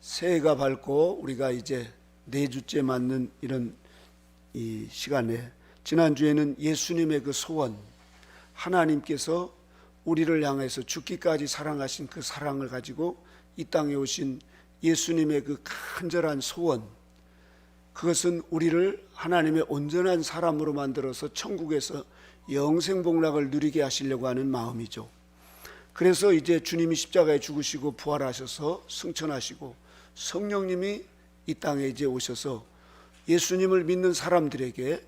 새해가 밝고 우리가 이제 4주째 맞는 이런 이 시간에, 지난주에는 예수님의 그 소원, 하나님께서 우리를 향해서 죽기까지 사랑하신 그 사랑을 가지고 이 땅에 오신 예수님의 그 간절한 소원, 그것은 우리를 하나님의 온전한 사람으로 만들어서 천국에서 영생복락을 누리게 하시려고 하는 마음이죠. 그래서 이제 주님이 십자가에 죽으시고 부활하셔서 승천하시고 성령님이 이 땅에 이제 오셔서 예수님을 믿는 사람들에게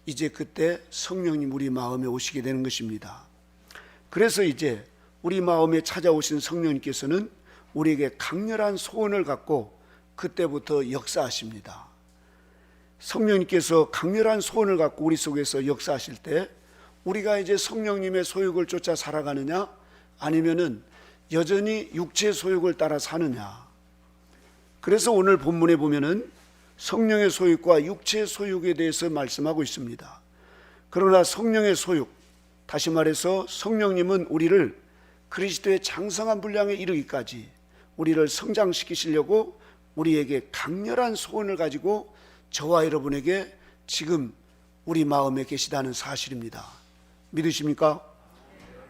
이제 그때 성령님 우리 마음에 오시게 되는 것입니다. 그래서 이제 우리 마음에 찾아오신 성령님께서는 우리에게 강렬한 소원을 갖고 그때부터 역사하십니다. 성령님께서 강렬한 소원을 갖고 우리 속에서 역사하실 때 우리가 이제 성령님의 소욕을 쫓아 살아가느냐, 아니면은 여전히 육체의 소욕을 따라 사느냐. 그래서 오늘 본문에 보면은 성령의 소욕과 육체의 소욕에 대해서 말씀하고 있습니다. 그러나 성령의 소욕, 다시 말해서 성령님은 우리를 그리스도의 장성한 분량에 이르기까지 우리를 성장시키시려고 우리에게 강렬한 소원을 가지고 저와 여러분에게 지금 우리 마음에 계시다는 사실입니다. 믿으십니까?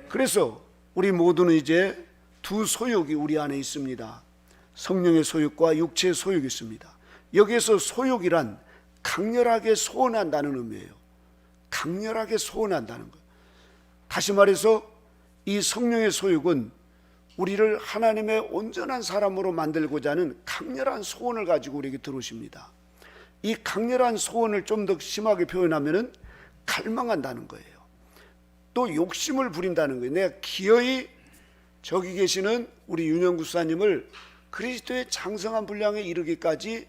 그래서 우리 모두는 이제 두 소욕이 우리 안에 있습니다. 성령의 소욕과 육체의 소욕이 있습니다. 여기에서 소욕이란 강렬하게 소원한다는 의미예요. 강렬하게 소원한다는 거예요. 다시 말해서 이 성령의 소욕은 우리를 하나님의 온전한 사람으로 만들고자 하는 강렬한 소원을 가지고 우리에게 들어오십니다. 이 강렬한 소원을 좀 더 심하게 표현하면 갈망한다는 거예요. 또 욕심을 부린다는 거예요. 내가 기어이 저기 계시는 우리 윤영 구사님을 그리스도의 장성한 분량에 이르기까지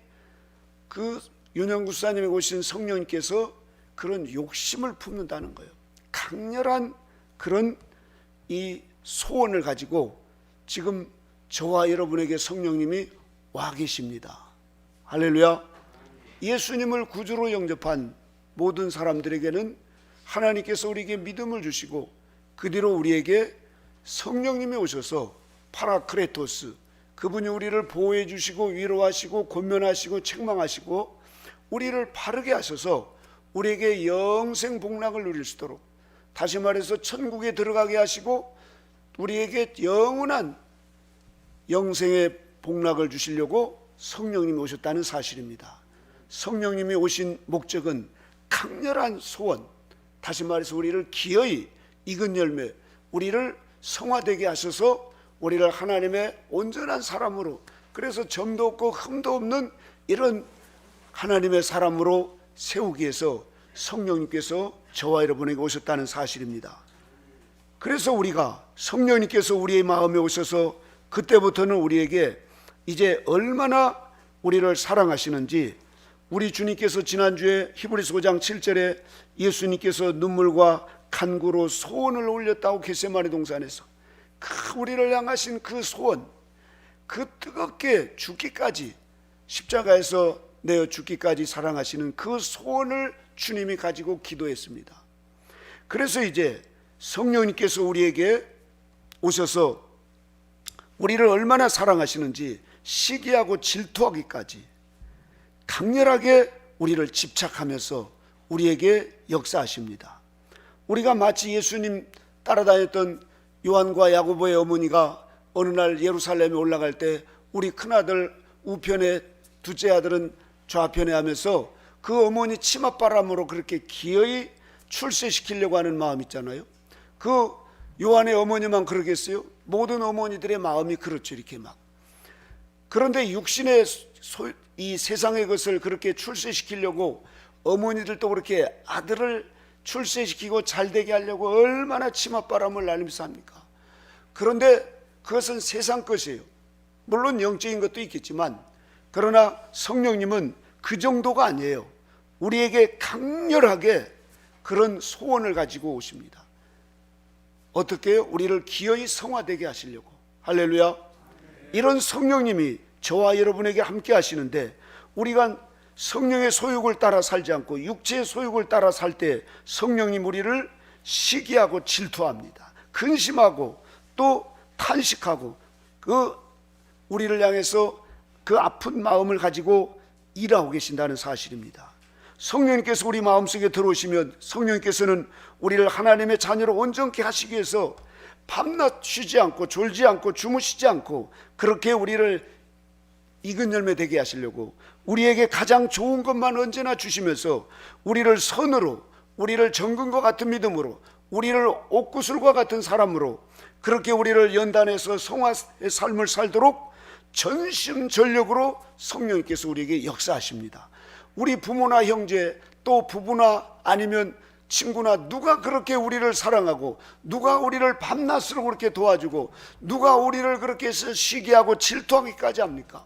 그 윤영 구사님에 오신 성령님께서 그런 욕심을 품는다는 거예요. 강렬한 그런 이 소원을 가지고 지금 저와 여러분에게 성령님이 와 계십니다. 할렐루야. 예수님을 구주로 영접한 모든 사람들에게는 하나님께서 우리에게 믿음을 주시고 그 뒤로 우리에게 성령님이 오셔서 파라크레토스, 그분이 우리를 보호해 주시고 위로하시고 권면하시고 책망하시고 우리를 바르게 하셔서 우리에게 영생 복락을 누릴 수 있도록, 다시 말해서 천국에 들어가게 하시고 우리에게 영원한 영생의 복락을 주시려고 성령님이 오셨다는 사실입니다. 성령님이 오신 목적은 강렬한 소원, 다시 말해서 우리를 기어이 익은 열매, 우리를 성화되게 하셔서 우리를 하나님의 온전한 사람으로, 그래서 점도 없고 흠도 없는 이런 하나님의 사람으로 세우기 위해서 성령님께서 저와 여러분에게 오셨다는 사실입니다. 그래서 우리가 성령님께서 우리의 마음에 오셔서 그때부터는 우리에게 이제 얼마나 우리를 사랑하시는지, 우리 주님께서 지난주에 히브리서 5장 7절에 예수님께서 눈물과 간구로 소원을 올렸다고 겟세마네 동산에서 그 우리를 향하신 그 소원, 그 뜨겁게 죽기까지 십자가에서 내어 죽기까지 사랑하시는 그 소원을 주님이 가지고 기도했습니다. 그래서 이제 성령님께서 우리에게 오셔서 우리를 얼마나 사랑하시는지 시기하고 질투하기까지 강렬하게 우리를 집착하면서 우리에게 역사하십니다. 우리가 마치 예수님 따라다녔던 요한과 야고보의 어머니가 어느 날 예루살렘에 올라갈 때 우리 큰아들 우편에, 둘째 아들은 좌편에 하면서 그 어머니 치맛바람으로 그렇게 기어이 출세시키려고 하는 마음 있잖아요. 그 요한의 어머니만 그러겠어요? 모든 어머니들의 마음이 그렇죠. 이렇게 막. 그런데 육신의 이 세상의 것을 그렇게 출세시키려고 어머니들도 그렇게 아들을 출세시키고 잘되게 하려고 얼마나 치맛바람을 날리면서 합니까? 그런데 그것은 세상 것이에요. 물론 영적인 것도 있겠지만, 그러나 성령님은 그 정도가 아니에요. 우리에게 강렬하게 그런 소원을 가지고 오십니다. 어떻게 해요? 우리를 기어이 성화되게 하시려고. 할렐루야. 이런 성령님이 저와 여러분에게 함께 하시는데, 우리가 성령의 소욕을 따라 살지 않고 육체의 소욕을 따라 살 때 성령님 우리를 시기하고 질투합니다. 근심하고 또 탄식하고 그 우리를 향해서 그 아픈 마음을 가지고 일하고 계신다는 사실입니다. 성령님께서 우리 마음속에 들어오시면 성령님께서는 우리를 하나님의 자녀로 온전케 하시기 위해서 밤낮 쉬지 않고 졸지 않고 주무시지 않고 그렇게 우리를 익은 열매 되게 하시려고 우리에게 가장 좋은 것만 언제나 주시면서 우리를 선으로, 우리를 정금과 같은 믿음으로, 우리를 옥구슬과 같은 사람으로 그렇게 우리를 연단해서 성화의 삶을 살도록 전심전력으로 성령님께서 우리에게 역사하십니다. 우리 부모나 형제 또 부부나 아니면 친구나 누가 그렇게 우리를 사랑하고 누가 우리를 밤낮으로 그렇게 도와주고 누가 우리를 그렇게 해서 쉬게 하고 질투하기까지 합니까?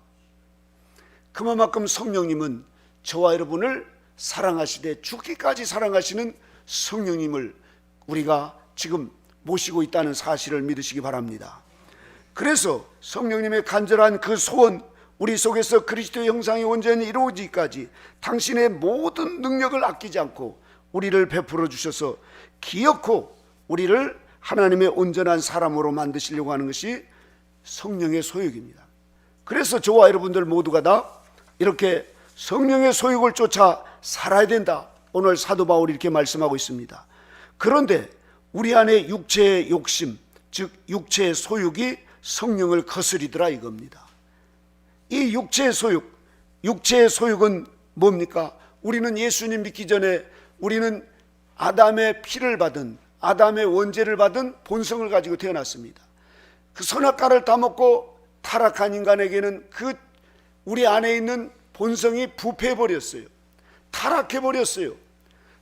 그만큼 성령님은 저와 여러분을 사랑하시되 죽기까지 사랑하시는 성령님을 우리가 지금 모시고 있다는 사실을 믿으시기 바랍니다. 그래서 성령님의 간절한 그 소원, 우리 속에서 그리스도의 형상이 온전히 이루어지기까지 당신의 모든 능력을 아끼지 않고 우리를 베풀어 주셔서 기어코 우리를 하나님의 온전한 사람으로 만드시려고 하는 것이 성령의 소욕입니다. 그래서 저와 여러분들 모두가 다 이렇게 성령의 소욕을 쫓아 살아야 된다. 오늘 사도 바울이 이렇게 말씀하고 있습니다. 그런데 우리 안에 육체의 욕심, 즉 육체의 소욕이 성령을 거스리더라 이겁니다. 이 육체의 소욕은 뭡니까? 우리는 예수님 믿기 전에 우리는 아담의 피를 받은, 아담의 원죄를 받은 본성을 가지고 태어났습니다. 그 선악과를 따먹고 타락한 인간에게는 그 우리 안에 있는 본성이 부패해버렸어요. 타락해버렸어요.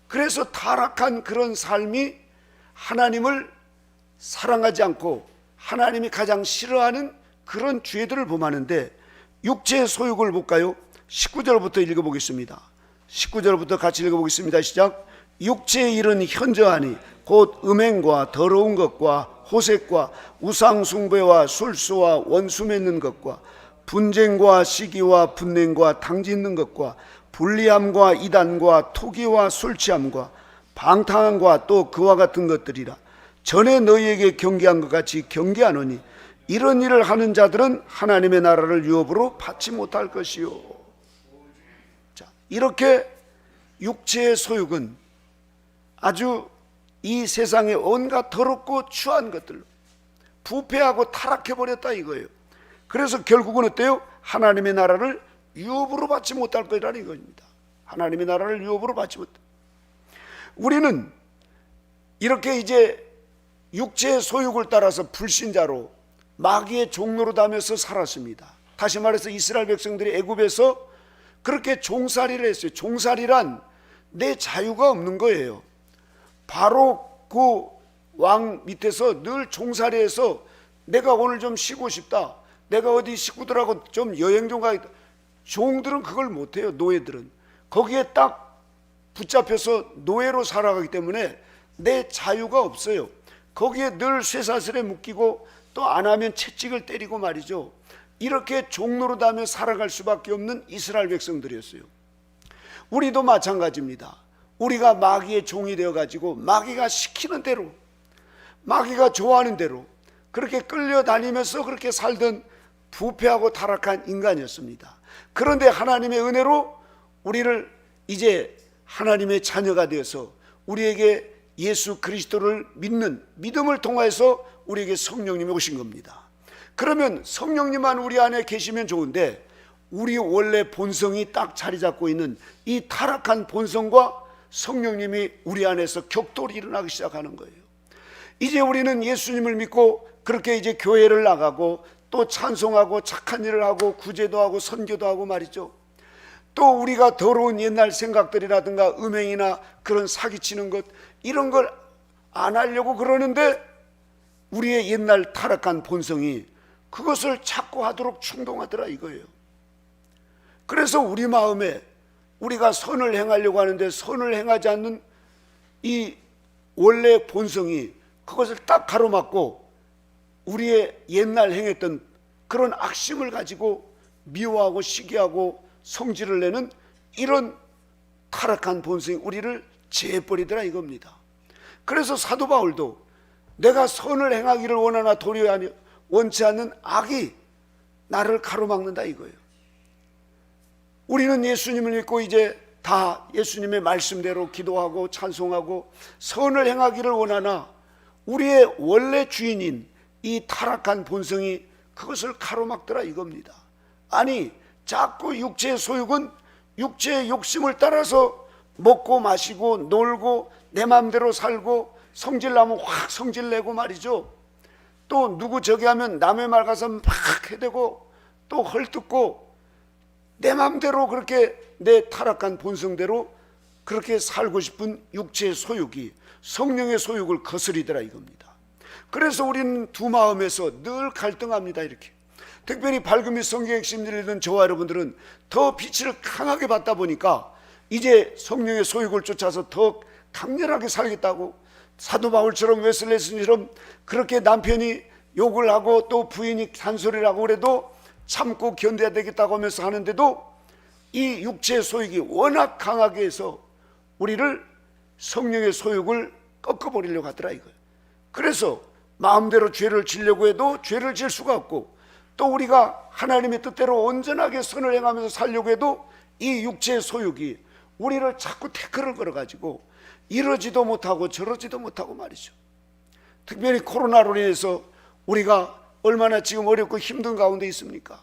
그래서 타락한 그런 삶이 하나님을 사랑하지 않고 하나님이 가장 싫어하는 그런 죄들을 범하는데, 육체의 소욕을 볼까요? 19절부터 읽어보겠습니다. 19절부터 같이 읽어보겠습니다. 시작. 육체의 일은 현저하니 곧 음행과 더러운 것과 호색과 우상숭배와 술수와 원수 맺는 것과 분쟁과 시기와 분냉과 당짓는 것과 불리함과 이단과 토기와 술취함과 방탕함과 또 그와 같은 것들이라. 전에 너희에게 경계한 것 같이 경계하노니 이런 일을 하는 자들은 하나님의 나라를 유업으로 받지 못할 것이요. 자, 이렇게 육체의 소욕은 아주 이 세상의 온갖 더럽고 추한 것들로 부패하고 타락해버렸다 이거예요. 그래서 결국은 어때요? 하나님의 나라를 유업으로 받지 못할 거라는 것입니다. 하나님의 나라를 유업으로 받지 못할. 우리는 이렇게 이제 육체의 소욕을 따라서 불신자로 마귀의 종로로 다면서 살았습니다. 다시 말해서 이스라엘 백성들이 애굽에서 그렇게 종살이를 했어요. 종살이란 내 자유가 없는 거예요. 바로 그 왕 밑에서 늘 종살이해서 내가 오늘 좀 쉬고 싶다, 내가 어디 식구들하고 좀 여행 좀 가겠다. 종들은 그걸 못해요. 노예들은 거기에 딱 붙잡혀서 노예로 살아가기 때문에 내 자유가 없어요. 거기에 늘 쇠사슬에 묶이고 또 안 하면 채찍을 때리고 말이죠. 이렇게 종로로 다며 살아갈 수밖에 없는 이스라엘 백성들이었어요. 우리도 마찬가지입니다. 우리가 마귀의 종이 되어가지고 마귀가 시키는 대로, 마귀가 좋아하는 대로 그렇게 끌려다니면서 그렇게 살던 부패하고 타락한 인간이었습니다. 그런데 하나님의 은혜로 우리를 이제 하나님의 자녀가 되어서 우리에게 예수 그리스도를 믿는 믿음을 통해서 우리에게 성령님이 오신 겁니다. 그러면 성령님만 우리 안에 계시면 좋은데 우리 원래 본성이 딱 자리 잡고 있는 이 타락한 본성과 성령님이 우리 안에서 격돌이 일어나기 시작하는 거예요. 이제 우리는 예수님을 믿고 그렇게 이제 교회를 나가고 또 찬송하고 착한 일을 하고 구제도 하고 선교도 하고 말이죠. 또 우리가 더러운 옛날 생각들이라든가 음행이나 그런 사기치는 것 이런 걸 안 하려고 그러는데 우리의 옛날 타락한 본성이 그것을 자꾸 하도록 충동하더라 이거예요. 그래서 우리 마음에 우리가 선을 행하려고 하는데 선을 행하지 않는 이 원래 본성이 그것을 딱 가로막고 우리의 옛날 행했던 그런 악심을 가지고 미워하고 시기하고 성질을 내는 이런 타락한 본성이 우리를 제해버리더라 이겁니다. 그래서 사도 바울도 내가 선을 행하기를 원하나 도리어 원치 않는 악이 나를 가로막는다 이거예요. 우리는 예수님을 믿고 이제 다 예수님의 말씀대로 기도하고 찬송하고 선을 행하기를 원하나 우리의 원래 주인인 이 타락한 본성이 그것을 가로막더라 이겁니다. 아니, 자꾸 육체의 소욕은 육체의 욕심을 따라서 먹고 마시고 놀고 내 마음대로 살고 성질나면 확 성질내고 말이죠. 또 누구 저기 하면 남의 말 가서 막 해대고 또 헐뜯고 내 마음대로 그렇게 내 타락한 본성대로 그렇게 살고 싶은 육체의 소욕이 성령의 소욕을 거스리더라 이겁니다. 그래서 우리는 두 마음에서 늘 갈등합니다. 이렇게 특별히 밝음이 성경 핵심을 읽는 저와 여러분들은 더 빛을 강하게 받다 보니까 이제 성령의 소욕을 쫓아서 더 강렬하게 살겠다고, 사도 바울처럼 웨슬레스처럼 그렇게 남편이 욕을 하고 또 부인이 잔소리를 하고 그래도 참고 견뎌야 되겠다고 하면서 하는데도 이 육체의 소욕이 워낙 강하게 해서 우리를 성령의 소욕을 꺾어버리려고 하더라 이거예요. 그래서 마음대로 죄를 지려고 해도 죄를 질 수가 없고, 또 우리가 하나님의 뜻대로 온전하게 선을 행하면서 살려고 해도 이 육체의 소욕이 우리를 자꾸 태클을 걸어가지고 이러지도 못하고 저러지도 못하고 말이죠. 특별히 코로나로 인해서 우리가 얼마나 지금 어렵고 힘든 가운데 있습니까?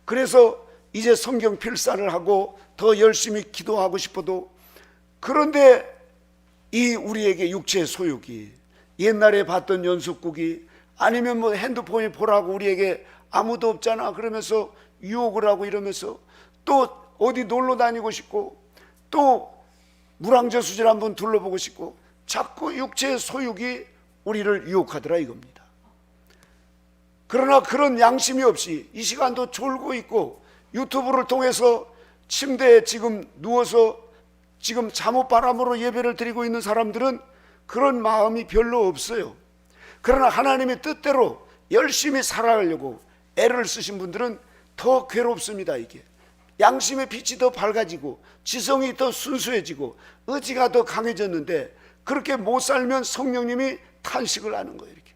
그래서 이제 성경 필사를 하고 더 열심히 기도하고 싶어도, 그런데 이 우리에게 육체의 소욕이 옛날에 봤던 연속국이 아니면 뭐 핸드폰이 보라고 우리에게 아무도 없잖아 그러면서 유혹을 하고 이러면서 또 어디 놀러 다니고 싶고 또 물왕저수질 한번 둘러보고 싶고 자꾸 육체의 소욕이 우리를 유혹하더라 이겁니다. 그러나 그런 양심이 없이 이 시간도 졸고 있고 유튜브를 통해서 침대에 지금 누워서 지금 잠옷바람으로 예배를 드리고 있는 사람들은 그런 마음이 별로 없어요. 그러나 하나님의 뜻대로 열심히 살아가려고 애를 쓰신 분들은 더 괴롭습니다. 이게 양심의 빛이 더 밝아지고 지성이 더 순수해지고 의지가 더 강해졌는데 그렇게 못 살면 성령님이 탄식을 하는 거예요. 이렇게.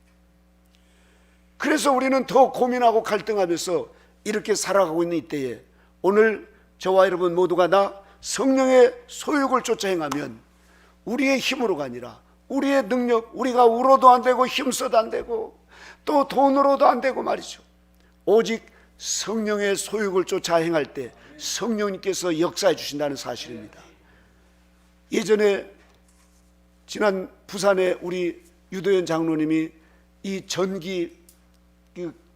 그래서 우리는 더 고민하고 갈등하면서 이렇게 살아가고 있는 이때에 오늘 저와 여러분 모두가 다 성령의 소욕을 쫓아 행하면 우리의 힘으로가 아니라 우리의 능력, 우리가 울어도 안 되고 힘써도 안 되고 또 돈으로도 안 되고 말이죠. 오직 성령의 소욕을 쫓아 행할 때 성령님께서 역사해 주신다는 사실입니다. 예전에 지난 부산에 우리 유도현 장로님이 이 전기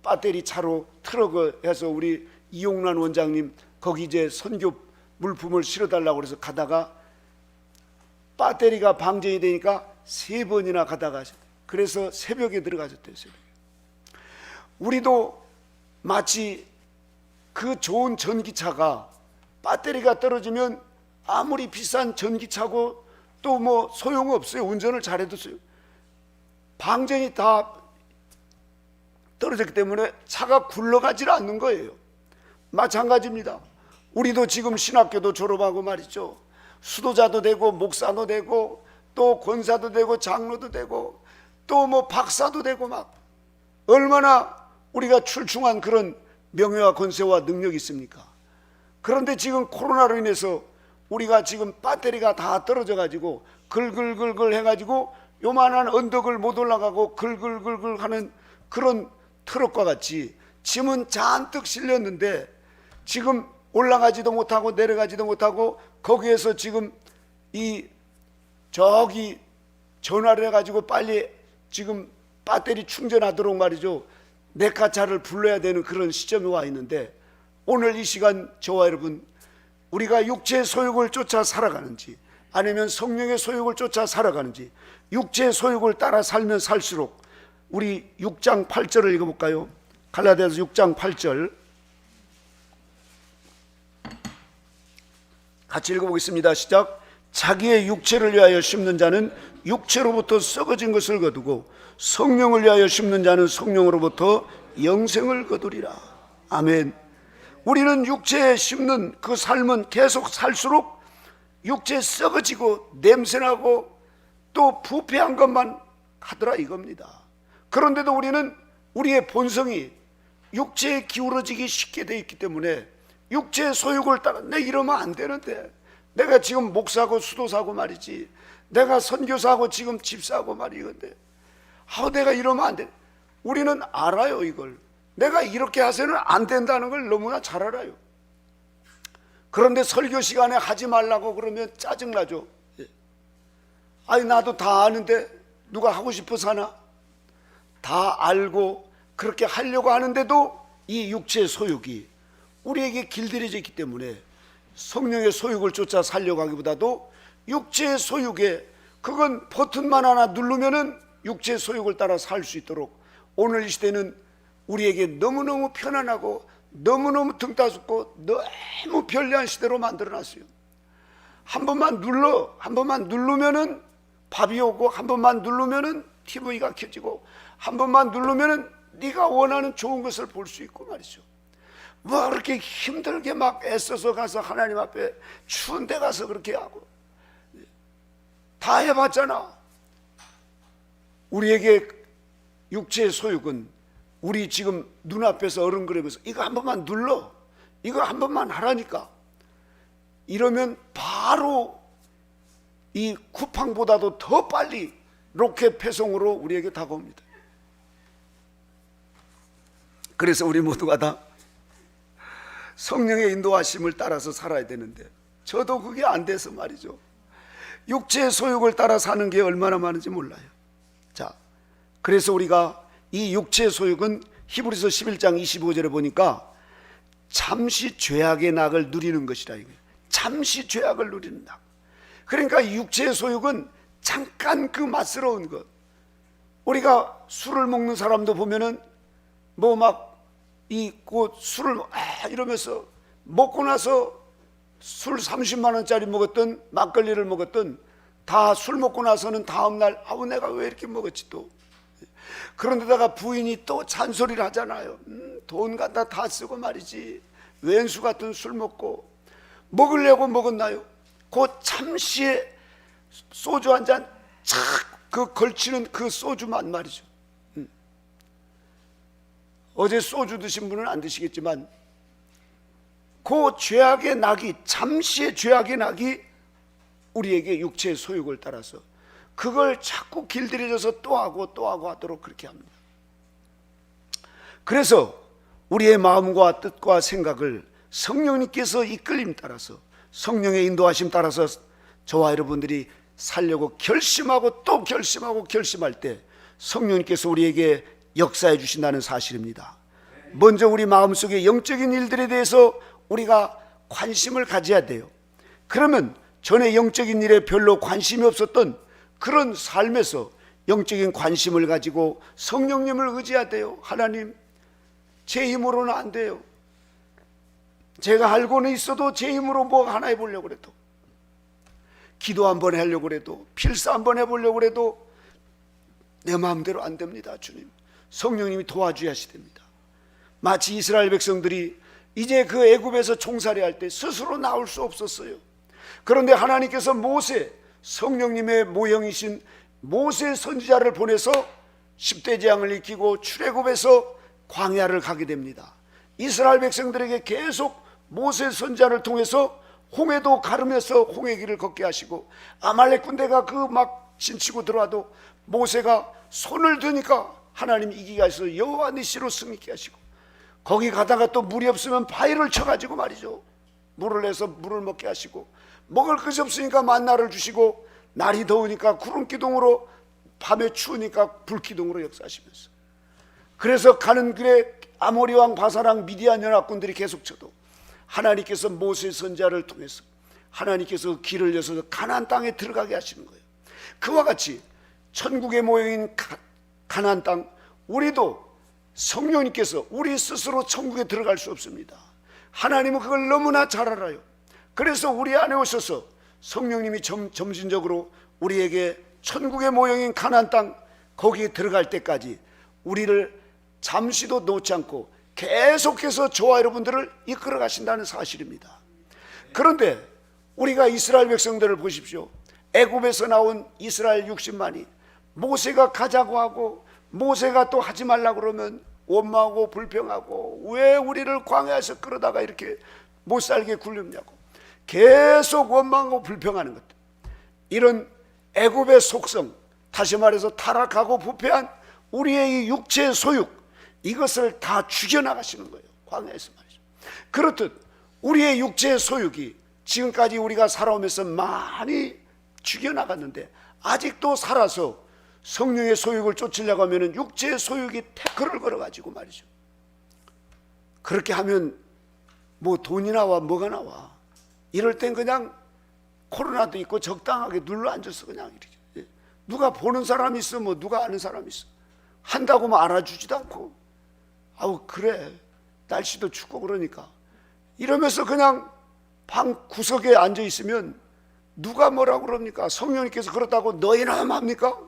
배터리 차로 트럭을 해서 우리 이용란 원장님 거기 이제 선교 물품을 실어달라고 그래서 가다가 배터리가 방전이 되니까 3번이나 가다가 그래서 새벽에 들어가셨대요. 새벽에. 우리도 마치 그 좋은 전기차가 배터리가 떨어지면 아무리 비싼 전기차고 또 뭐 소용없어요. 운전을 잘해도 방전이 다 떨어졌기 때문에 차가 굴러가질 않는 거예요. 마찬가지입니다. 우리도 지금 신학교도 졸업하고 말이죠. 수도자도 되고 목사도 되고 또 권사도 되고 장로도 되고 또 뭐 박사도 되고 막 얼마나 우리가 출중한 그런 명예와 권세와 능력이 있습니까? 그런데 지금 코로나로 인해서 우리가 지금 배터리가 다 떨어져 가지고 글글글글 해가지고 요만한 언덕을 못 올라가고 글글글글 하는 그런 트럭과 같이 짐은 잔뜩 실렸는데 지금 올라가지도 못하고 내려가지도 못하고 거기에서 지금 저기 전화를 해가지고 빨리 지금 배터리 충전하도록 말이죠. 네카차를 불러야 되는 그런 시점에 와 있는데 오늘 이 시간 저와 여러분 우리가 육체의 소욕을 쫓아 살아가는지 아니면 성령의 소욕을 쫓아 살아가는지 육체의 소욕을 따라 살면 살수록 우리 6장 8절을 읽어볼까요? 갈라디아서 6장 8절 같이 읽어보겠습니다. 시작. 자기의 육체를 위하여 심는 자는 육체로부터 썩어진 것을 거두고 성령을 위하여 심는 자는 성령으로부터 영생을 거두리라. 아멘. 우리는 육체에 심는 그 삶은 계속 살수록 육체에 썩어지고 냄새나고 또 부패한 것만 하더라 이겁니다. 그런데도 우리는 우리의 본성이 육체에 기울어지기 쉽게 되어 있기 때문에 육체의 소욕을 따라. 내 이러면 안 되는데, 내가 지금 목사고 수도사고 말이지, 내가 선교사고 지금 집사고 말이건데, 내가 이러면 안 돼. 우리는 알아요. 이걸 내가 이렇게 해서는 안 된다는 걸 너무나 잘 알아요. 그런데 설교 시간에 하지 말라고 그러면 짜증나죠. 아니, 나도 다 아는데 누가 하고 싶어서 하나? 다 알고 그렇게 하려고 하는데도 이 육체의 소욕이 우리에게 길들여져 있기 때문에 성령의 소욕을 쫓아 살려고 하기보다도 육체의 소욕에, 그건 버튼만 하나 누르면은 육체의 소욕을 따라 살 수 있도록 오늘 이 시대는 우리에게 너무너무 편안하고 너무너무 등 따숩고 너무 편리한 시대로 만들어놨어요. 한 번만 누르면은 밥이 오고, 한 번만 누르면은 TV가 켜지고, 한 번만 누르면은 네가 원하는 좋은 것을 볼 수 있고 말이죠. 뭐 그렇게 힘들게 막 애써서 가서 하나님 앞에 추운 데 가서 그렇게 하고 다 해봤잖아. 우리에게 육체의 소욕은 우리 지금 눈앞에서 어른거리면서 이거 한 번만 눌러, 이거 한 번만 하라니까, 이러면 바로 이 쿠팡보다도 더 빨리 로켓 배송으로 우리에게 다가옵니다. 그래서 우리 모두가 다 성령의 인도하심을 따라서 살아야 되는데, 저도 그게 안 돼서 말이죠. 육체의 소욕을 따라 사는 게 얼마나 많은지 몰라요. 자, 그래서 우리가 이 육체의 소욕은 히브리서 11장 25절에 보니까 잠시 죄악의 낙을 누리는 것이라 이거예요. 잠시 죄악을 누리는 낙. 그러니까 육체의 소욕은 잠깐 그 맛스러운 것. 우리가 술을 먹는 사람도 보면은 뭐 막 술을 이러면서 먹고 나서 술 30만 원짜리 먹었던 막걸리를 먹었던 다 술 먹고 나서는 다음날 내가 왜 이렇게 먹었지 또. 그런데다가 부인이 또 잔소리를 하잖아요. 돈 갖다 다 쓰고 말이지, 왼수 같은 술 먹고. 먹으려고 먹었나요? 그 잠시에 소주 한 잔 착 그 걸치는 그 소주만 말이죠. 어제 소주 드신 분은 안 드시겠지만 그 죄악의 낙이, 잠시의 죄악의 낙이 우리에게 육체의 소욕을 따라서 그걸 자꾸 길들여져서 또 하고 또 하고 하도록 그렇게 합니다. 그래서 우리의 마음과 뜻과 생각을 성령님께서 이끌림 따라서, 성령의 인도하심 따라서 저와 여러분들이 살려고 결심하고 또 결심하고 결심할 때 성령님께서 우리에게 역사해 주신다는 사실입니다. 먼저 우리 마음속에 영적인 일들에 대해서 우리가 관심을 가져야 돼요. 그러면 전에 영적인 일에 별로 관심이 없었던 그런 삶에서 영적인 관심을 가지고 성령님을 의지해야 돼요. 하나님, 제 힘으로는 안 돼요. 제가 알고는 있어도 제 힘으로 뭐 하나 해보려고 그래도, 기도 한번 하려고 그래도, 필사 한번 해보려고 그래도 내 마음대로 안 됩니다. 주님, 성령님이 도와주셔야 됩니다. 마치 이스라엘 백성들이 이제 그 애굽에서 총살이 할 때 스스로 나올 수 없었어요. 그런데 하나님께서 모세, 성령님의 모형이신 모세 선지자를 보내서 10대 재앙을 익히고 출애굽에서 광야를 가게 됩니다. 이스라엘 백성들에게 계속 모세 선지자를 통해서 홍해도 가르면서 홍해 길을 걷게 하시고, 아말렉 군대가 그 막 진치고 들어와도 모세가 손을 드니까 하나님 이기게 하셔서 여호와 니시로 승리케 하시고, 거기 가다가 또 물이 없으면 바위를 쳐가지고 말이죠, 물을 내서 물을 먹게 하시고, 먹을 것이 없으니까 만나를 주시고, 날이 더우니까 구름 기둥으로, 밤에 추우니까 불 기둥으로 역사하시면서, 그래서 가는 길에 아모리 왕 바사랑 미디안 연합군들이 계속 쳐도 하나님께서 모세 선지자를 통해서 하나님께서 길을 여셔서 가나안 땅에 들어가게 하시는 거예요. 그와 같이 천국의 모형인 가나안 땅, 우리도 성령님께서 우리 스스로 천국에 들어갈 수 없습니다. 하나님은 그걸 너무나 잘 알아요. 그래서 우리 안에 오셔서 성령님이 점진적으로 우리에게 천국의 모형인 가나안 땅, 거기에 들어갈 때까지 우리를 잠시도 놓지 않고 계속해서 저와 여러분들을 이끌어 가신다는 사실입니다. 그런데 우리가 이스라엘 백성들을 보십시오. 애굽에서 나온 이스라엘 60만이 모세가 가자고 하고 모세가 또 하지 말라고 그러면 원망하고 불평하고, 왜 우리를 광야에서 끌어다가 이렇게 못 살게 굴렸냐고 계속 원망하고 불평하는 것들, 이런 애굽의 속성, 다시 말해서 타락하고 부패한 우리의 이 육체의 소욕, 이것을 다 죽여나가시는 거예요, 광야에서 말이죠. 그렇듯 우리의 육체의 소욕이 지금까지 우리가 살아오면서 많이 죽여나갔는데 아직도 살아서 성령의 소욕을 쫓으려고 하면 육체의 소욕이 태클을 걸어가지고 말이죠. 그렇게 하면 뭐 돈이 나와 뭐가 나와. 이럴 땐 그냥 코로나도 있고 적당하게 눌러 앉아서 그냥 이렇게, 누가 보는 사람이 있어, 뭐 누가 아는 사람이 있어, 한다고 뭐 알아주지도 않고, 아우 그래 날씨도 춥고 그러니까 이러면서 그냥 방 구석에 앉아 있으면 누가 뭐라고 그럽니까? 성령님께서 그렇다고 너희나 합니까?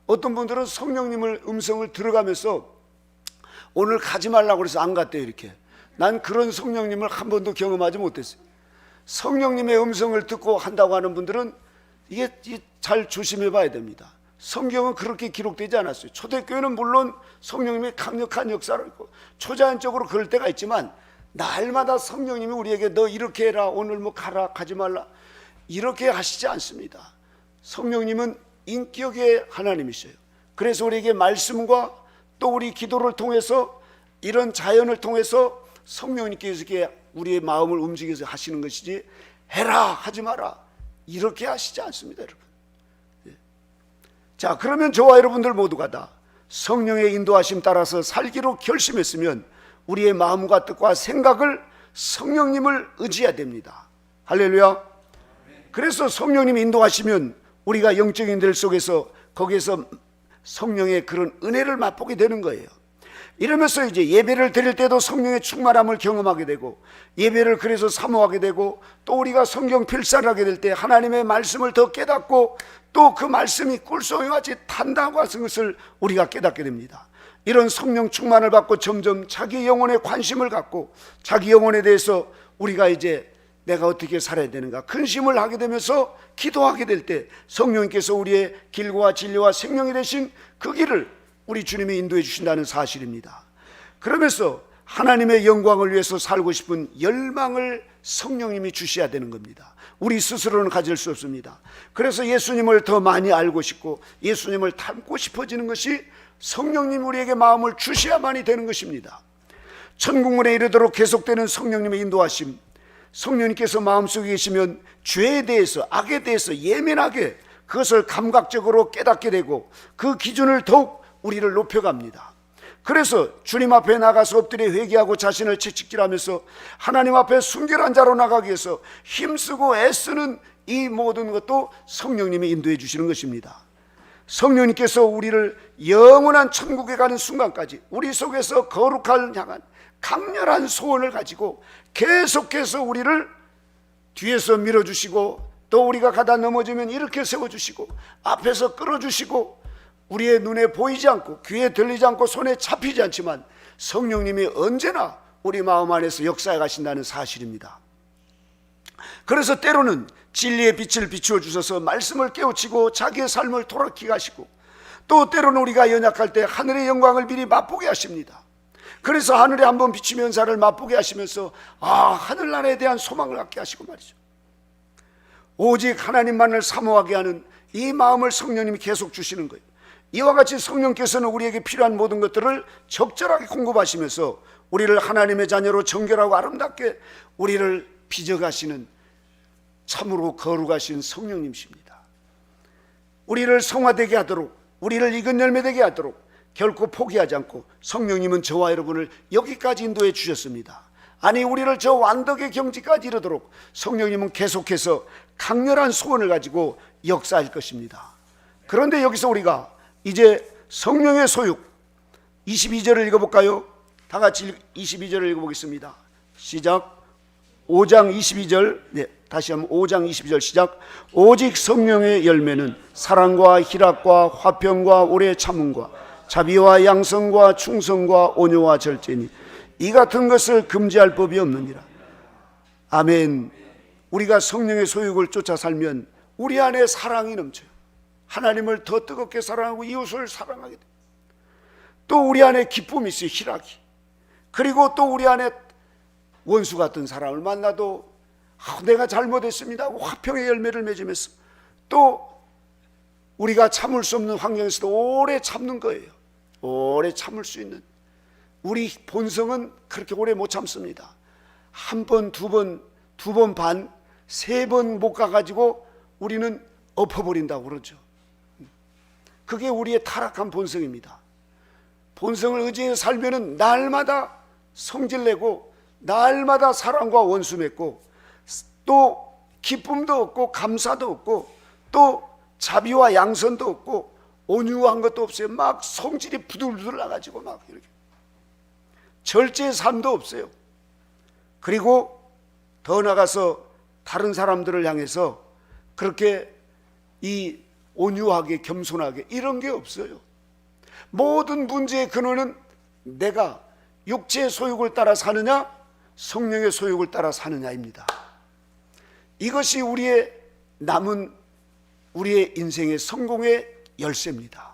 어떤 분들은 성령님을 음성을 들어가면서 오늘 가지 말라고 그래서 안 갔대요. 이렇게. 난 그런 성령님을 한 번도 경험하지 못했어요. 성령님의 음성을 듣고 한다고 하는 분들은 이게 잘 조심해 봐야 됩니다. 성경은 그렇게 기록되지 않았어요. 초대교회는 물론 성령님의 강력한 역사를 있고 초자연적으로 그럴 때가 있지만, 날마다 성령님이 우리에게 너 이렇게 해라, 오늘 뭐 가라, 가지 말라, 이렇게 하시지 않습니다. 성령님은 인격의 하나님이셔요. 그래서 우리에게 말씀과 또 우리 기도를 통해서, 이런 자연을 통해서 성령님께서 우리의 마음을 움직여서 하시는 것이지, 해라 하지 마라 이렇게 하시지 않습니다, 여러분. 자, 그러면 저와 여러분들 모두가 다 성령의 인도하심 따라서 살기로 결심했으면 우리의 마음과 뜻과 생각을 성령님을 의지해야 됩니다. 할렐루야. 그래서 성령님이 인도하시면 우리가 영적인 들 속에서 거기에서 성령의 그런 은혜를 맛보게 되는 거예요. 이러면서 이제 예배를 드릴 때도 성령의 충만함을 경험하게 되고, 예배를 그래서 사모하게 되고, 또 우리가 성경 필사를 하게 될 때 하나님의 말씀을 더 깨닫고, 또 그 말씀이 꿀송이와 같이 탄다고 하는 것을 우리가 깨닫게 됩니다. 이런 성령 충만을 받고 점점 자기 영혼에 관심을 갖고, 자기 영혼에 대해서 우리가 이제 내가 어떻게 살아야 되는가 근심을 하게 되면서 기도하게 될 때 성령님께서 우리의 길과 진리와 생명이 되신 그 길을 우리 주님이 인도해 주신다는 사실입니다. 그러면서 하나님의 영광을 위해서 살고 싶은 열망을 성령님이 주셔야 되는 겁니다. 우리 스스로는 가질 수 없습니다. 그래서 예수님을 더 많이 알고 싶고 예수님을 닮고 싶어지는 것이 성령님 우리에게 마음을 주셔야만이 되는 것입니다. 천국문에 이르도록 계속되는 성령님의 인도하심, 성령님께서 마음속에 계시면 죄에 대해서, 악에 대해서 예민하게 그것을 감각적으로 깨닫게 되고 그 기준을 더욱 우리를 높여갑니다. 그래서 주님 앞에 나가서 엎드려 회개하고 자신을 채찍질하면서 하나님 앞에 순결한 자로 나가기 위해서 힘쓰고 애쓰는 이 모든 것도 성령님이 인도해 주시는 것입니다. 성령님께서 우리를 영원한 천국에 가는 순간까지 우리 속에서 거룩할 향한 강렬한 소원을 가지고 계속해서 우리를 뒤에서 밀어주시고, 또 우리가 가다 넘어지면 이렇게 세워주시고, 앞에서 끌어주시고, 우리의 눈에 보이지 않고 귀에 들리지 않고 손에 잡히지 않지만 성령님이 언제나 우리 마음 안에서 역사해 가신다는 사실입니다. 그래서 때로는 진리의 빛을 비추어 주셔서 말씀을 깨우치고 자기의 삶을 돌아키게 하시고, 또 때로는 우리가 연약할 때 하늘의 영광을 미리 맛보게 하십니다. 그래서 하늘에 한번 비치면 자를 맛보게 하시면서 하늘나라에 대한 소망을 갖게 하시고 말이죠. 오직 하나님만을 사모하게 하는 이 마음을 성령님이 계속 주시는 거예요. 이와 같이 성령께서는 우리에게 필요한 모든 것들을 적절하게 공급하시면서 우리를 하나님의 자녀로 정결하고 아름답게 우리를 빚어가시는 참으로 거룩하신 성령님이십니다. 우리를 성화되게 하도록, 우리를 익은 열매 되게 하도록 결코 포기하지 않고 성령님은 저와 여러분을 여기까지 인도해 주셨습니다. 아니, 우리를 저 완덕의 경지까지 이르도록 성령님은 계속해서 강렬한 소원을 가지고 역사할 것입니다. 그런데 여기서 우리가 이제 성령의 소욕 22절을 읽어볼까요? 다 같이 22절을 읽어보겠습니다. 시작. 5장 22절, 네, 다시 한번 5장 22절 시작. 오직 성령의 열매는 사랑과 희락과 화평과 오래 참음과 자비와 양성과 충성과 온유와 절제니 이 같은 것을 금지할 법이 없느니라. 아멘. 우리가 성령의 소욕을 쫓아 살면 우리 안에 사랑이 넘쳐요. 하나님을 더 뜨겁게 사랑하고 이웃을 사랑하게 돼요. 또 우리 안에 기쁨이 있어요. 희락이. 그리고 또 우리 안에 원수 같은 사람을 만나도 내가 잘못했습니다 하고 화평의 열매를 맺으면서, 또 우리가 참을 수 없는 환경에서도 오래 참는 거예요. 오래 참을 수 있는, 우리 본성은 그렇게 오래 못 참습니다. 한 번, 두 번 반, 세 번 못 가가지고 우리는 엎어버린다고 그러죠. 그게 우리의 타락한 본성입니다. 본성을 의지해 살면은 날마다 성질내고, 날마다 사랑과 원수 맺고, 또 기쁨도 없고 감사도 없고, 또 자비와 양선도 없고 온유한 것도 없어요. 막 성질이 부들부들 나가지고 막 이렇게 절제의 삶도 없어요. 그리고 더 나가서 다른 사람들을 향해서 그렇게 이 온유하게 겸손하게 이런 게 없어요. 모든 문제의 근원은 내가 육체의 소욕을 따라 사느냐 성령의 소욕을 따라 사느냐입니다. 이것이 우리의 남은 우리의 인생의 성공의 열쇠입니다.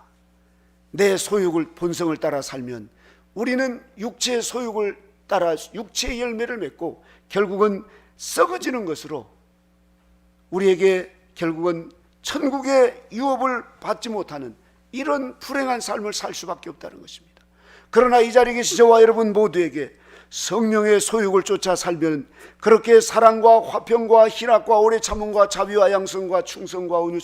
내 소욕을, 본성을 따라 살면 우리는 육체의 소욕을 따라 육체의 열매를 맺고 결국은 썩어지는 것으로 우리에게 결국은 천국의 유업을 받지 못하는 이런 불행한 삶을 살 수밖에 없다는 것입니다. 그러나 이 자리에 계신 저와 여러분 모두에게 성령의 소욕을 쫓아 살면 그렇게 사랑과 화평과 희락과 오래 참음과 자비와 양선과 충성과 온유,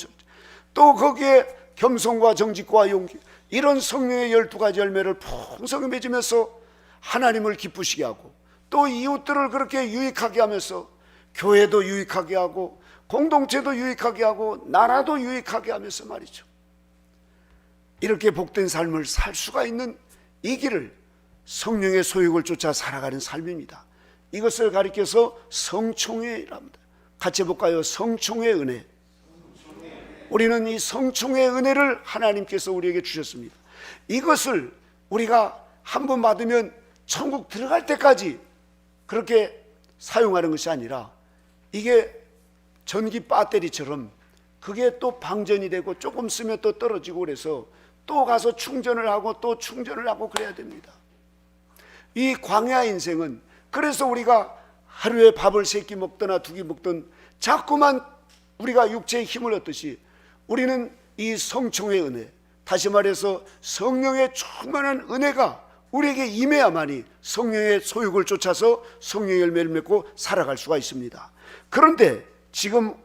또 거기에 겸손과 정직과 용기, 이런 성령의 12가지 열매를 풍성히 맺으면서 하나님을 기쁘시게 하고, 또 이웃들을 그렇게 유익하게 하면서 교회도 유익하게 하고 공동체도 유익하게 하고 나라도 유익하게 하면서 말이죠, 이렇게 복된 삶을 살 수가 있는 이 길을 성령의 소욕을 쫓아 살아가는 삶입니다. 이것을 가리켜서 성총회라 합니다. 같이 해볼까요? 성총회 은혜. 우리는 이 성총회 은혜를 하나님께서 우리에게 주셨습니다. 이것을 우리가 한 번 받으면 천국 들어갈 때까지 그렇게 사용하는 것이 아니라, 이게 전기 배터리처럼 그게 또 방전이 되고 조금 쓰면 또 떨어지고 그래서 또 가서 충전을 하고 또 충전을 하고 그래야 됩니다. 이 광야 인생은 그래서 우리가 하루에 밥을 3끼 먹거나 2끼 먹든 자꾸만 우리가 육체의 힘을 얻듯이 우리는 이 성총의 은혜, 다시 말해서 성령의 충만한 은혜가 우리에게 임해야만이 성령의 소욕을 쫓아서 성령의 열매를 맺고 살아갈 수가 있습니다. 그런데 지금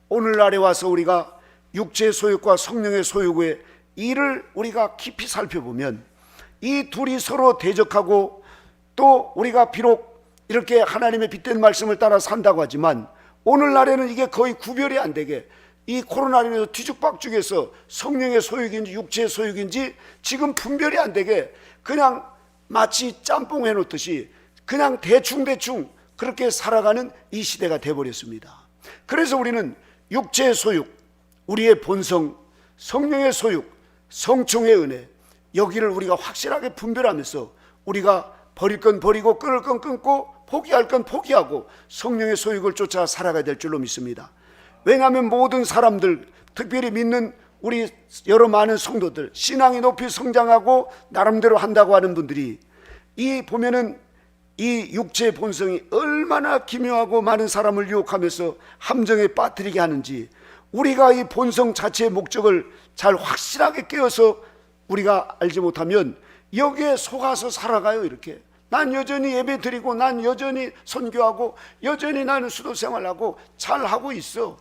오늘날에 와서 우리가 육체의 소욕과 성령의 소욕의 이를 우리가 깊이 살펴보면 이 둘이 서로 대적하고, 또 우리가 비록 이렇게 하나님의 빛된 말씀을 따라 산다고 하지만 오늘날에는 이게 거의 구별이 안 되게, 이 코로나19에서 뒤죽박죽해서 성령의 소욕인지 육체의 소욕인지 지금 분별이 안 되게 그냥 마치 짬뽕 해놓듯이 그냥 대충 그렇게 살아가는 이 시대가 돼버렸습니다. 그래서 우리는 육체의 소욕, 우리의 본성, 성령의 소욕, 성총의 은혜, 여기를 우리가 확실하게 분별하면서 우리가 버릴 건 버리고 끊을 건 끊고 포기할 건 포기하고 성령의 소욕을 쫓아 살아가야 될 줄로 믿습니다. 왜냐하면 모든 사람들, 특별히 믿는 우리 여러 많은 성도들, 신앙이 높이 성장하고 나름대로 한다고 하는 분들이 이 보면은 이 육체의 본성이 얼마나 기묘하고 많은 사람을 유혹하면서 함정에 빠뜨리게 하는지, 우리가 이 본성 자체의 목적을 잘 확실하게 깨어서 우리가 알지 못하면 여기에 속아서 살아가요. 이렇게 난 여전히 예배 드리고 난 여전히 선교하고 여전히 나는 수도 생활하고 잘하고 있어,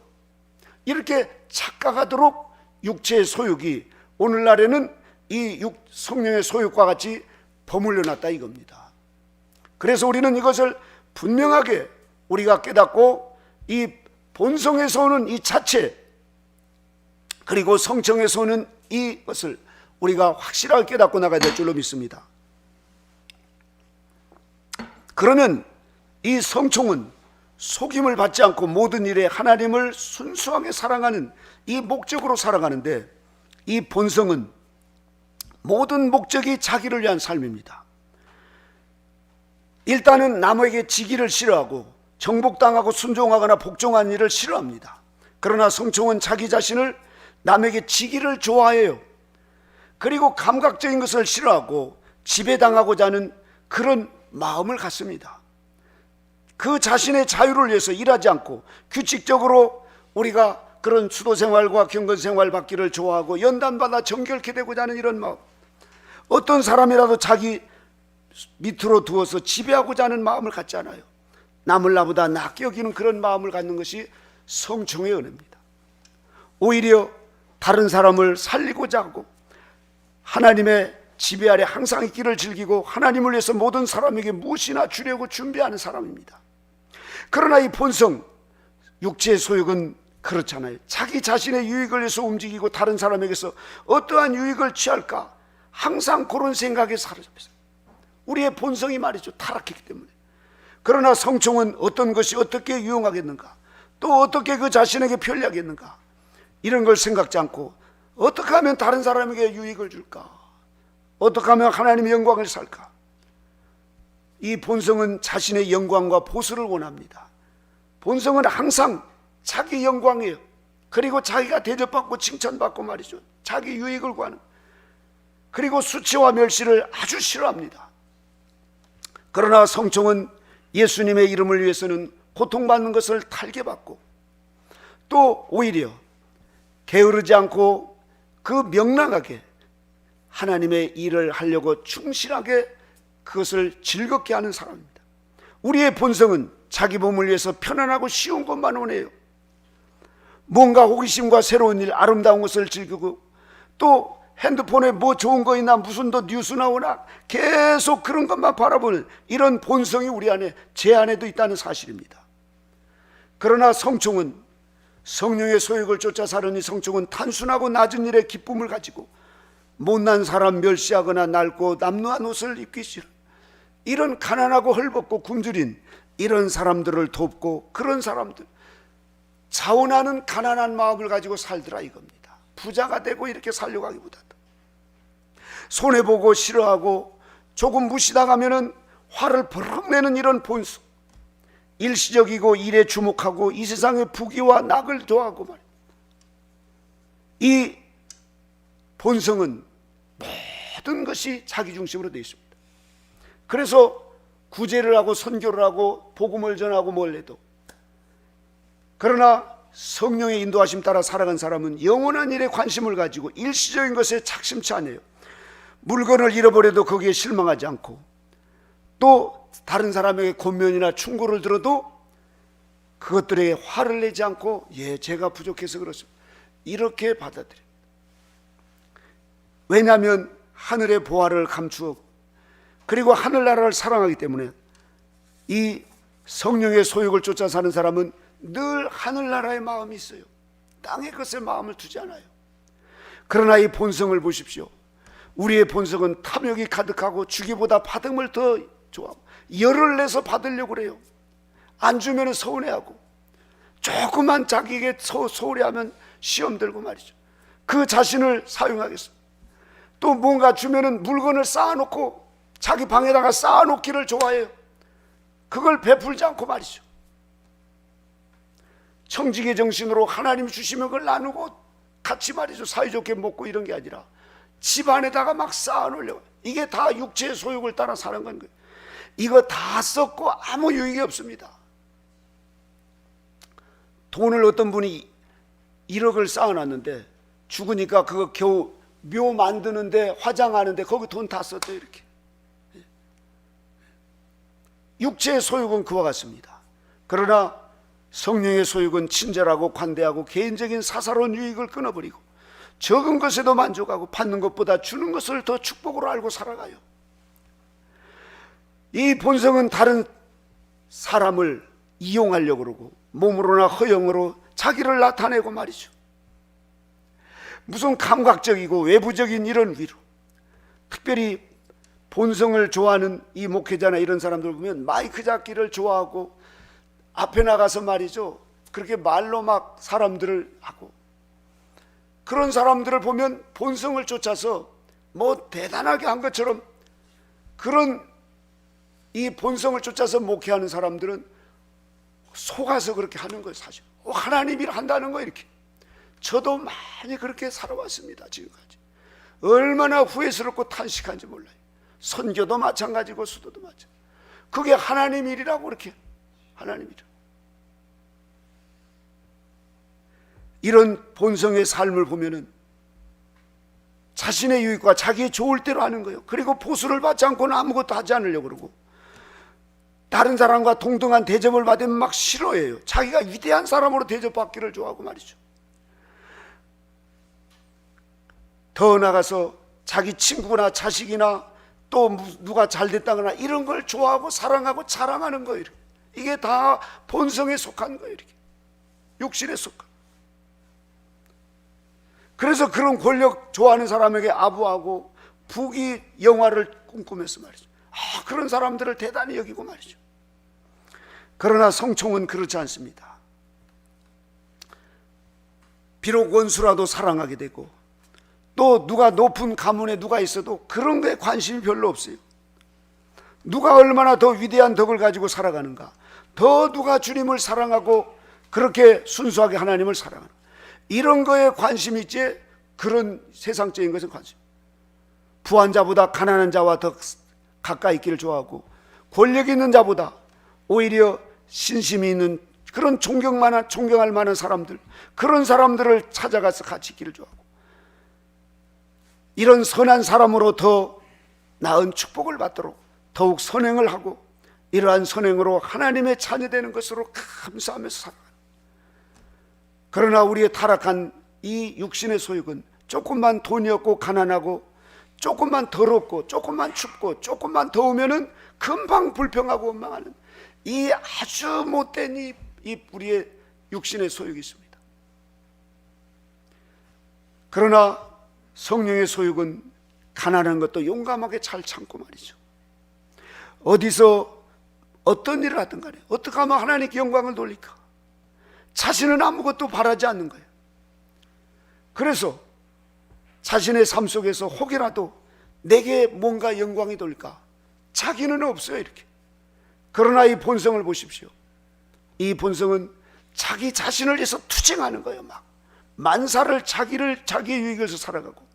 이렇게 착각하도록 육체의 소욕이 오늘날에는 이 성령의 소욕과 같이 버물려 놨다 이겁니다. 그래서 우리는 이것을 분명하게 우리가 깨닫고 이 본성에서 오는 이 자체, 그리고 성청에서 오는 이것을 우리가 확실하게 깨닫고 나가야 될 줄로 믿습니다. 그러면 이 성총은 속임을 받지 않고 모든 일에 하나님을 순수하게 사랑하는 이 목적으로 살아가는데, 이 본성은 모든 목적이 자기를 위한 삶입니다. 일단은 남에게 지기를 싫어하고 정복당하고 순종하거나 복종하는 일을 싫어합니다. 그러나 성총은 자기 자신을 남에게 지기를 좋아해요. 그리고 감각적인 것을 싫어하고 지배당하고자 하는 그런 마음을 갖습니다. 그 자신의 자유를 위해서 일하지 않고 규칙적으로 우리가 그런 수도 생활과 경건 생활 받기를 좋아하고 연단받아 정결케 되고자 하는 이런 마음, 어떤 사람이라도 자기 밑으로 두어서 지배하고자 하는 마음을 갖지 않아요. 남을 나보다 낫게 여기는 그런 마음을 갖는 것이 성령의 은혜입니다. 오히려 다른 사람을 살리고자 하고 하나님의 지배 아래 항상 있기를 즐기고 하나님을 위해서 모든 사람에게 무엇이나 주려고 준비하는 사람입니다. 그러나 이 본성, 육체의 소욕은 그렇잖아요. 자기 자신의 유익을 위해서 움직이고 다른 사람에게서 어떠한 유익을 취할까, 항상 그런 생각에 사로잡혀서 우리의 본성이 말이죠, 타락했기 때문에. 그러나 성총은 어떤 것이 어떻게 유용하겠는가, 또 어떻게 그 자신에게 편리하겠는가, 이런 걸 생각지 않고 어떻게 하면 다른 사람에게 유익을 줄까, 어떻게 하면 하나님의 영광을 살까. 이 본성은 자신의 영광과 보수를 원합니다. 본성은 항상 자기 영광이에요. 그리고 자기가 대접받고 칭찬받고 말이죠, 자기 유익을 구하는, 그리고 수치와 멸시를 아주 싫어합니다. 그러나 성총은 예수님의 이름을 위해서는 고통받는 것을 탈게 받고, 또 오히려 게으르지 않고 그 명랑하게 하나님의 일을 하려고 충실하게 그것을 즐겁게 하는 사람입니다. 우리의 본성은 자기 몸을 위해서 편안하고 쉬운 것만 원해요. 뭔가 호기심과 새로운 일, 아름다운 것을 즐기고, 또 핸드폰에 뭐 좋은 거 있나, 무슨 더 뉴스 나오나 계속 그런 것만 바라보는 이런 본성이 우리 안에, 제 안에도 있다는 사실입니다. 그러나 성총은, 성령의 소욕을 쫓아 사르니 성총은 단순하고 낮은 일에 기쁨을 가지고 못난 사람 멸시하거나 낡고 남루한 옷을 입기 싫어, 이런 가난하고 헐벗고 굶주린 이런 사람들을 돕고, 그런 사람들, 자원하는 가난한 마음을 가지고 살더라 이겁니다. 부자가 되고 이렇게 살려고 하기보다도 손해보고 싫어하고 조금 무시당하면은 화를 버럭 내는 이런 본성, 일시적이고 일에 주목하고 이 세상의 부귀와 낙을 좋아하고 말이에요. 이 본성은 모든 것이 자기 중심으로 되어 있습니다. 그래서 구제를 하고 선교를 하고 복음을 전하고 뭘 해도, 그러나 성령의 인도하심 따라 살아간 사람은 영원한 일에 관심을 가지고 일시적인 것에 착심치 않아요. 물건을 잃어버려도 거기에 실망하지 않고, 또 다른 사람에게 권면이나 충고를 들어도 그것들에 화를 내지 않고, 예, 제가 부족해서 그렇습니다, 이렇게 받아들여요. 왜냐하면 하늘의 보화를 감추었고, 그리고 하늘나라를 사랑하기 때문에 이 성령의 소욕을 쫓아 사는 사람은 늘 하늘나라의 마음이 있어요. 땅의 것에 마음을 두지 않아요. 그러나 이 본성을 보십시오. 우리의 본성은 탐욕이 가득하고 주기보다 받음을 더 좋아하고 열을 내서 받으려고 그래요. 안 주면 서운해하고, 조금만 자기에게 소홀해하면 시험 들고 말이죠, 그 자신을 사용하겠어. 또 뭔가 주면은 물건을 쌓아놓고 자기 방에다가 쌓아놓기를 좋아해요. 그걸 베풀지 않고 말이죠, 청지기 정신으로 하나님이 주시면 그걸 나누고 같이 말이죠, 사이좋게 먹고 이런 게 아니라 집 안에다가 막 쌓아놓으려고. 이게 다 육체의 소욕을 따라 사는 건 거예요. 이거 다 썼고 아무 유익이 없습니다. 돈을 어떤 분이 1억을 쌓아놨는데 죽으니까 그거 겨우 묘 만드는데, 화장하는데 거기 돈 다 썼대요. 이렇게. 육체의 소욕은 그와 같습니다. 그러나 성령의 소욕은 친절하고 관대하고 개인적인 사사로운 유익을 끊어버리고 적은 것에도 만족하고 받는 것보다 주는 것을 더 축복으로 알고 살아가요. 이 본성은 다른 사람을 이용하려고 그러고 몸으로나 허영으로 자기를 나타내고 말이죠. 무슨 감각적이고 외부적인 이런 위로, 특별히 본성을 좋아하는 이 목회자나 이런 사람들 보면 마이크 잡기를 좋아하고 앞에 나가서 말이죠, 그렇게 말로 막 사람들을 하고, 그런 사람들을 보면 본성을 쫓아서 뭐 대단하게 한 것처럼, 그런 이 본성을 쫓아서 목회하는 사람들은 속아서 그렇게 하는 거예요. 사실 하나님 일 한다는 거. 이렇게 저도 많이 그렇게 살아왔습니다. 지금까지 얼마나 후회스럽고 탄식한지 몰라요. 선교도 마찬가지고 수도도 마찬가지고, 그게 하나님 일이라고 그렇게 하나님이라. 이런 본성의 삶을 보면은 자신의 유익과 자기의 좋을 대로 하는 거예요. 그리고 보수를 받지 않고는 아무것도 하지 않으려고 그러고, 다른 사람과 동등한 대접을 받으면 막 싫어해요. 자기가 위대한 사람으로 대접받기를 좋아하고 말이죠. 더 나아가서 자기 친구나 자식이나 또 누가 잘 됐다거나 이런 걸 좋아하고 사랑하고 자랑하는 거예요. 이게 다 본성에 속한 거예요. 이렇게 육신에 속한. 그래서 그런 권력 좋아하는 사람에게 아부하고 부귀 영화를 꿈꾸면서 말이죠. 그런 사람들을 대단히 여기고 말이죠. 그러나 성총은 그렇지 않습니다. 비록 원수라도 사랑하게 되고, 또 누가 높은 가문에 누가 있어도 그런 거에 관심이 별로 없어요. 누가 얼마나 더 위대한 덕을 가지고 살아가는가, 더 누가 주님을 사랑하고 그렇게 순수하게 하나님을 사랑하는, 이런 거에 관심이 있지, 그런 세상적인 것에 관심. 부한 자보다 가난한 자와 더 가까이 있기를 좋아하고, 권력 있는 자보다 오히려 신심이 있는 그런 존경할 만한 사람들, 그런 사람들을 찾아가서 같이 있기를 좋아하고, 이런 선한 사람으로 더 나은 축복을 받도록 더욱 선행을 하고, 이러한 선행으로 하나님의 자녀되는 것으로 감사하면서 살아가는. 그러나 우리의 타락한 이 육신의 소욕은 조금만 돈이 없고 가난하고 조금만 더럽고 조금만 춥고 조금만 더우면은 금방 불평하고 원망하는 이 아주 못된 이 우리의 육신의 소욕이 있습니다. 그러나 성령의 소욕은 가난한 것도 용감하게 잘 참고 말이죠. 어디서 어떤 일을 하든 간에 어떻게 하면 하나님께 영광을 돌릴까, 자신은 아무것도 바라지 않는 거예요. 그래서 자신의 삶 속에서 혹이라도 내게 뭔가 영광이 돌까, 자기는 없어요. 이렇게. 그러나 이 본성을 보십시오. 이 본성은 자기 자신을 위해서 투쟁하는 거예요. 막 만사를 자기의 유익을 위해서 살아가고,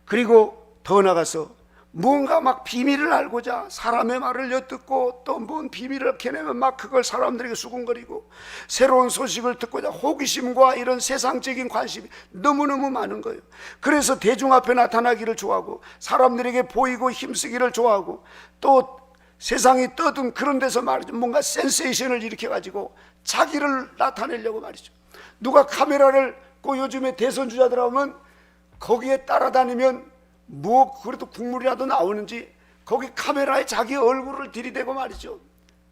그리고 더 나가서 뭔가 막 비밀을 알고자 사람의 말을 엿듣고, 또 뭔 비밀을 캐내면 막 그걸 사람들에게 수군거리고, 새로운 소식을 듣고자 호기심과 이런 세상적인 관심이 너무너무 많은 거예요. 그래서 대중 앞에 나타나기를 좋아하고, 사람들에게 보이고 힘쓰기를 좋아하고, 또 세상이 떠든 그런 데서 말이죠, 뭔가 센세이션을 일으켜가지고 자기를 나타내려고 말이죠. 누가 카메라를 꼭 요즘에 대선 주자들 하면 거기에 따라다니면 뭐 그래도 국물이라도 나오는지 거기 카메라에 자기 얼굴을 들이대고 말이죠.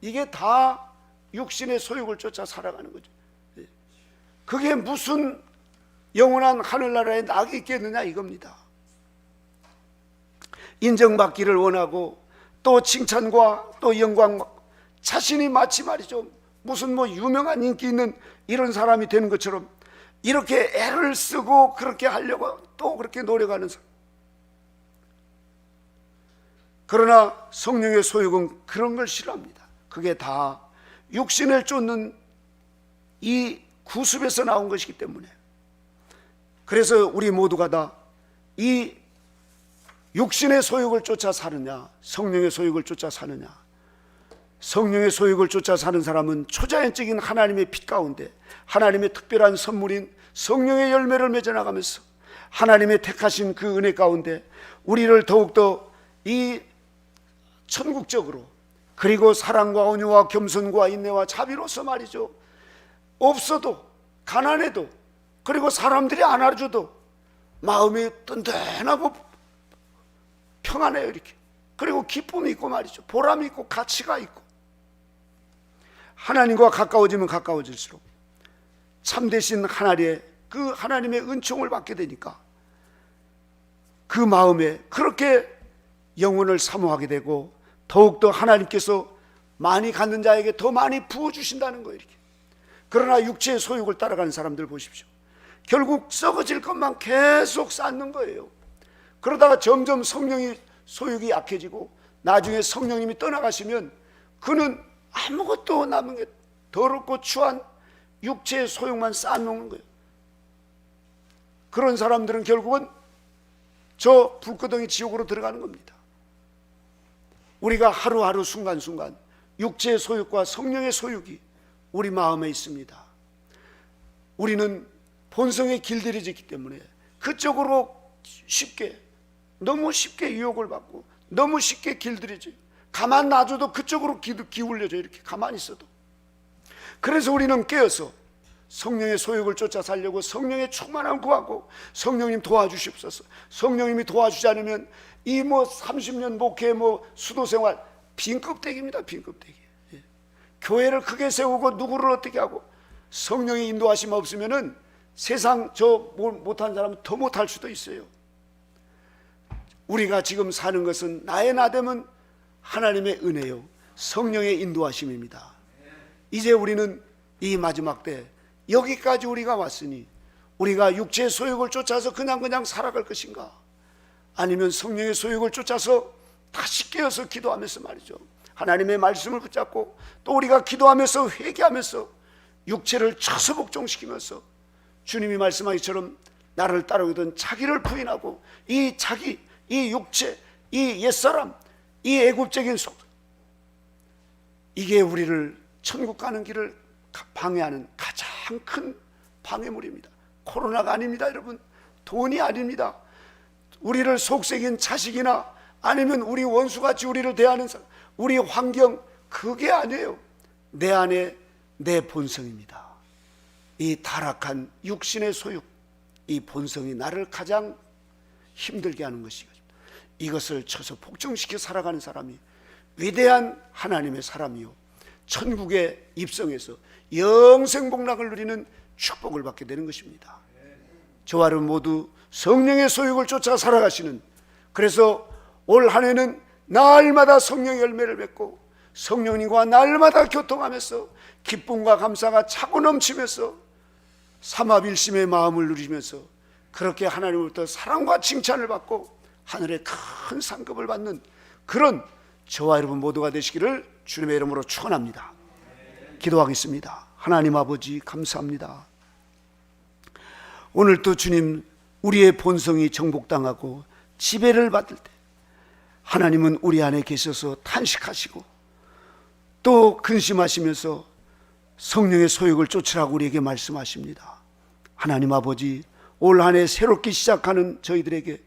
이게 다 육신의 소욕을 쫓아 살아가는 거죠. 그게 무슨 영원한 하늘나라에 낙이 있겠느냐 이겁니다. 인정받기를 원하고, 또 칭찬과 또 영광, 자신이 마치 말이죠 무슨 뭐 유명한 인기 있는 이런 사람이 되는 것처럼 이렇게 애를 쓰고 그렇게 하려고 또 그렇게 노력하는 사람. 그러나 성령의 소욕은 그런 걸 싫어합니다. 그게 다 육신을 쫓는 이 구습에서 나온 것이기 때문에. 그래서 우리 모두가 다 이 육신의 소욕을 쫓아 사느냐, 성령의 소욕을 쫓아 사느냐. 성령의 소욕을 쫓아 사는 사람은 초자연적인 하나님의 빛 가운데 하나님의 특별한 선물인 성령의 열매를 맺어나가면서 하나님의 택하신 그 은혜 가운데 우리를 더욱더 이 천국적으로, 그리고 사랑과 온유와 겸손과 인내와 자비로서 말이죠, 없어도 가난해도, 그리고 사람들이 안 알아줘도 마음이 든든하고 평안해요. 이렇게. 그리고 기쁨이 있고 말이죠, 보람이 있고 가치가 있고, 하나님과 가까워지면 가까워질수록 참되신 하나님의 그 하나님의 은총을 받게 되니까 그 마음에 그렇게 영혼을 사모하게 되고, 더욱더 하나님께서 많이 갖는 자에게 더 많이 부어주신다는 거예요. 이렇게. 그러나 육체의 소욕을 따라가는 사람들 보십시오. 결국 썩어질 것만 계속 쌓는 거예요. 그러다가 점점 성령이 소욕이 약해지고, 나중에 성령님이 떠나가시면 그는 아무것도 남은 게 더럽고 추한 육체의 소욕만 쌓아놓는 거예요. 그런 사람들은 결국은 저 불구덩이 지옥으로 들어가는 겁니다. 우리가 하루하루 순간순간 육체의 소욕과 성령의 소욕이 우리 마음에 있습니다. 우리는 본성에 길들여졌기 때문에 그쪽으로 쉽게, 너무 쉽게 유혹을 받고 너무 쉽게 길들여져요. 가만 놔줘도 그쪽으로 기울여져. 이렇게 가만히 있어도. 그래서 우리는 깨어서 성령의 소욕을 쫓아 살려고 성령의 충만함 구하고, 성령님 도와주시옵소서. 성령님이 도와주지 않으면 이 30년 목회 수도생활 빈껍데기입니다. 빈껍데기. 예. 교회를 크게 세우고 누구를 어떻게 하고 성령의 인도하심 없으면은 세상 못한 사람은 더 못할 수도 있어요. 우리가 지금 사는 것은 나의 나됨은 하나님의 은혜요, 성령의 인도하심입니다. 이제 우리는 이 마지막 때 여기까지 우리가 왔으니 우리가 육체의 소욕을 쫓아서 그냥 살아갈 것인가, 아니면 성령의 소욕을 쫓아서 다시 깨어서 기도하면서 말이죠, 하나님의 말씀을 붙잡고 또 우리가 기도하면서 회개하면서 육체를 쳐서 복종시키면서 주님이 말씀하기처럼 나를 따르거든 자기를 부인하고 이 자기, 이 육체, 이 옛사람, 이 애굽적인 속, 이게 우리를 천국 가는 길을 방해하는 가장 큰 방해물입니다. 코로나가 아닙니다, 여러분. 돈이 아닙니다. 우리를 속삭인 자식이나 아니면 우리 원수같이 우리를 대하는 사람, 우리 환경, 그게 아니에요. 내 안에 내 본성입니다. 이 타락한 육신의 소욕, 이 본성이 나를 가장 힘들게 하는 것이거든요. 이것을 쳐서 복종시켜 살아가는 사람이 위대한 하나님의 사람이요, 천국에 입성해서 영생복락을 누리는 축복을 받게 되는 것입니다. 저와 여러분 모두 성령의 소욕을 쫓아 살아가시는, 그래서 올 한 해는 날마다 성령의 열매를 맺고 성령님과 날마다 교통하면서 기쁨과 감사가 차고 넘치면서 삼합일심의 마음을 누리면서 그렇게 하나님으로부터 사랑과 칭찬을 받고 하늘의 큰 상급을 받는 그런 저와 여러분 모두가 되시기를 주님의 이름으로 축원합니다. 기도하겠습니다. 하나님 아버지, 감사합니다. 오늘도 주님, 우리의 본성이 정복당하고 지배를 받을 때 하나님은 우리 안에 계셔서 탄식하시고 또 근심하시면서 성령의 소욕을 쫓으라고 우리에게 말씀하십니다. 하나님 아버지, 올 한 해 새롭게 시작하는 저희들에게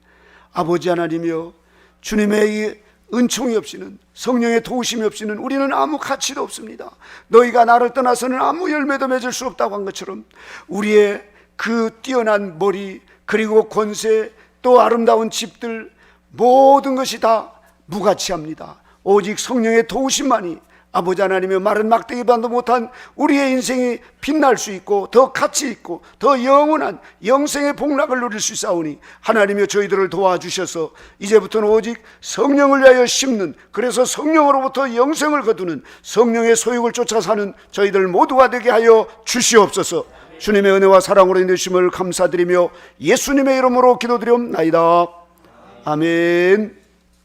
아버지 하나님이여, 주님의 이 은총이 없이는, 성령의 도우심이 없이는 우리는 아무 가치도 없습니다. 너희가 나를 떠나서는 아무 열매도 맺을 수 없다고 한 것처럼 우리의 그 뛰어난 머리, 그리고 권세, 또 아름다운 집들, 모든 것이 다 무가치합니다. 오직 성령의 도우심만이 아버지 하나님의 마른 막대기반도 못한 우리의 인생이 빛날 수 있고 더 가치 있고 더 영원한 영생의 복락을 누릴 수 있사오니 하나님여, 저희들을 도와주셔서 이제부터는 오직 성령을 위하여 심는, 그래서 성령으로부터 영생을 거두는 성령의 소욕을 쫓아 사는 저희들 모두가 되게 하여 주시옵소서. 주님의 은혜와 사랑으로 인도심을 감사드리며 예수님의 이름으로 기도드리옵나이다. 아멘.